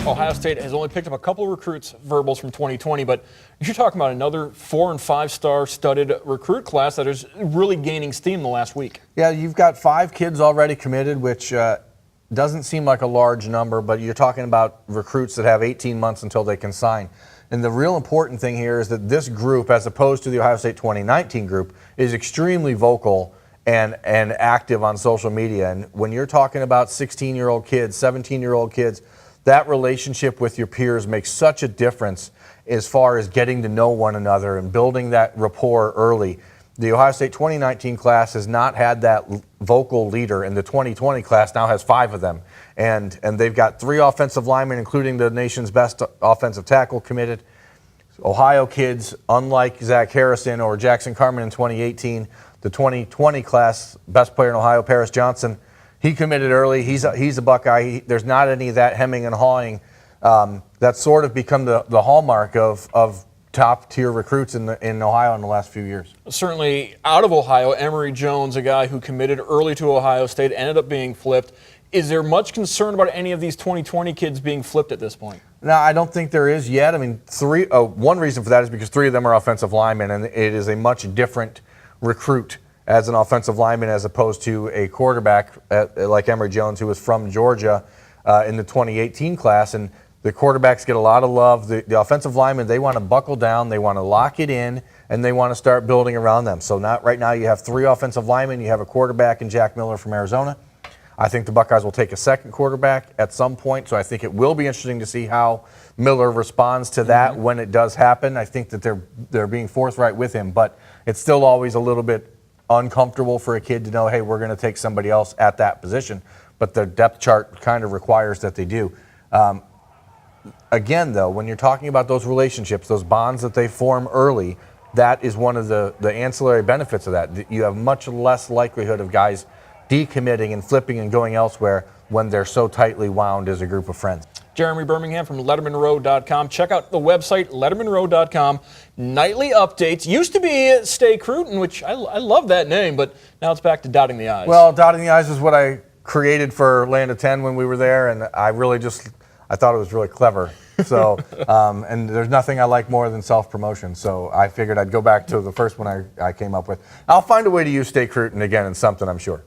Ohio State has only picked up a couple of recruits verbals from 2020, but you're talking about another 4- and 5-star studded recruit class that is really gaining steam the last week. Yeah, you've got 5 kids already committed, which doesn't seem like a large number, but you're talking about recruits that have 18 months until they can sign. And the real important thing here is that this group, as opposed to the Ohio State 2019 group, is extremely vocal and active on social media. And when you're talking about 16-year-old kids, 17-year-old kids, that relationship with your peers makes such a difference as far as getting to know one another and building that rapport early. The Ohio State 2019 class has not had that vocal leader, and the 2020 class now has 5 of them. And they've got 3 offensive linemen, including the nation's best offensive tackle, committed. Ohio kids, unlike Zach Harrison or Jackson Carman in 2018, the 2020 class, best player in Ohio, Paris Johnson, he committed early. He's a Buckeye. There's not any of that hemming and hawing. That's sort of become the hallmark of top-tier recruits in Ohio in the last few years. Certainly out of Ohio, Emory Jones, a guy who committed early to Ohio State, ended up being flipped. Is there much concern about any of these 2020 kids being flipped at this point? No, I don't think there is yet. I mean, one reason for that is because 3 of them are offensive linemen, and it is a much different recruit as an offensive lineman as opposed to a quarterback like Emory Jones, who was from Georgia in the 2018 class. And the quarterbacks get a lot of love. The offensive linemen, they want to buckle down, they want to lock it in, and they want to start building around them. So right now you have 3 offensive linemen, you have a quarterback in Jack Miller from Arizona. I think the Buckeyes will take a second quarterback at some point, so I think it will be interesting to see how Miller responds to that when it does happen. I think that they're being forthright with him, but it's still always a little bit uncomfortable for a kid to know, hey, we're going to take somebody else at that position. But the depth chart kind of requires that they do. Again, though, when you're talking about those relationships, those bonds that they form early, that is one of the ancillary benefits of that. You have much less likelihood of guys decommitting and flipping and going elsewhere when they're so tightly wound as a group of friends. Jeremy Birmingham from LettermanRow.com. Check out the website, LettermanRow.com. Nightly updates. Used to be Stay Cruton, which I love that name, but now it's back to Dotting the I's. Well, Dotting the I's is what I created for Land of 10 when we were there, and I thought it was really clever. So, and there's nothing I like more than self-promotion, so I figured I'd go back to the first one I came up with. I'll find a way to use Stay Cruton again in something, I'm sure.